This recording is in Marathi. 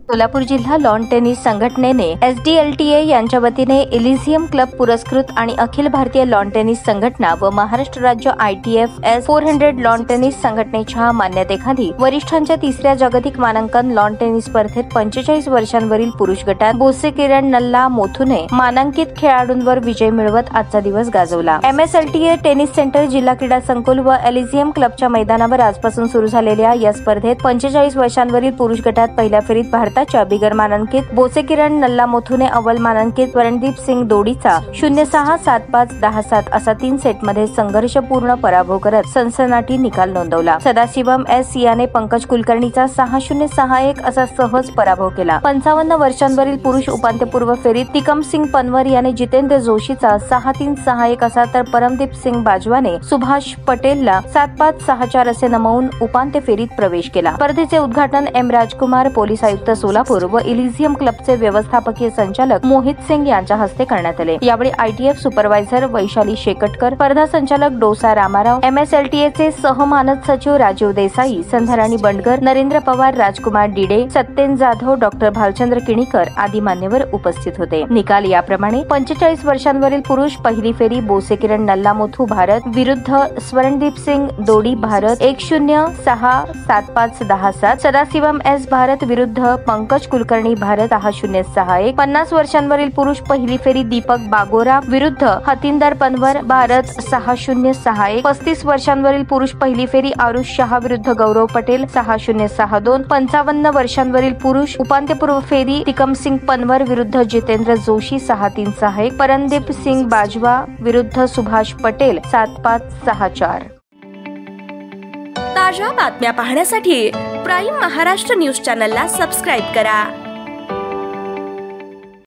सोलापूर जिल्हा लॉन टेनिस संघटनेने SDLTA यांच्या वतीने इलिझियम क्लब पुरस्कृत आणि अखिल भारतीय लॉन टेनिस संघटना व महाराष्ट्र राज्य ITF 400 लॉन टेनिस संघटनेच्या मान्यतेखाली वरिष्ठांच्या तिसऱ्या जागतिक मानांकन लॉन टेनिस स्पर्धेत 45 वर्षांवरील पुरुष गटात बोसे किरण नल्ला मोथूने मानांकित खेळाडूंवर विजय मिळवत आजचा दिवस गाजवला। MSLTA टेनिस सेंटर जिल्हा क्रीडा संकुल व इलिझियम क्लबच्या मैदानावर आजपासून सुरू झालेल्या या स्पर्धेत 45 वर्षांवरील पुरुष गटात पहिल्या फेरीत भारताच्या बिगर मानांकित बोसे किरण नल्ला मोथूने अव्वल मानांकित वरणदीप सिंग दोडीचा 0-6, 7-5, 10-7 असा 3 सेटमध्ये संघर्षपूर्ण पराभव करत सनसनाटी निकाल नोंदवला। सदाशिवम S याने पंकज कुलकर्णीचा 6-0, 6-1 असा सहज पराभव केला। 55 वर्षांवरील पुरुष उपांत्यपूर्व फेरीत तिकम सिंग पनवर याने जितेंद्र जोशीचा 6-3, 6-1 असा तर परमदीप सिंग बाजवाने सुभाष पटेलला 7-5, 6-4 असे नमवून उपांत्य फेरीत प्रवेश केला। स्पर्धेचे उद्घाटन M राजकुमार, पोलीस आयुक्त सोलापूर व इलिझियम क्लबचे व्यवस्थापकीय संचालक मोहित सिंग यांच्या हस्ते करण्यात आले। यावेळी ITF सुपरवायझर वैशाली शेकटकर, स्पर्धा संचालक डोसा रामाराव, MSLTA चे सहमानद सचिव राजीव देसाई, संध्याराणी बंडगर, नरेंद्र पवार, राजकुमार डिडे, सत्येन जाधव, डॉक्टर भालचंद्र किणीकर आदी मान्यवर उपस्थित होते। निकाल याप्रमाणे 45 वर्षांवरील पुरुष पहिली फेरी बोसे किरण नल्ला मोथू भारत विरुद्ध स्वरणदीप सिंग दोडी भारत 1-0, 6, 7-5, 10-7, सदाशिवम S भारत विरुद्ध पंकज कुलकर्णी भारत 6-0, 6-1, 50 वर्षांवरील पुरुष पहिली फेरी दीपक बागोरा विरुद्ध हतिंदर पनवर भारत 6-0, 6-1, 35 वर्षांवरील पुरुष पहिली फेरी आरुष शहा विरुद्ध गौरव पटेल 6-0, 6-2, 55 वर्षांवरील पुरुष उपांत्यपूर्व फेरी तिकम सिंग पनवर विरुद्ध जितेंद्र जोशी 6-3, 6-1, परमदीप सिंग बाजवा विरुद्ध सुभाष पटेल 7-5, 6-4। ताज्या बातम्या पाहण्यासाठी प्राईम महाराष्ट्र न्यूज चॅनलला सबस्क्राईब करा।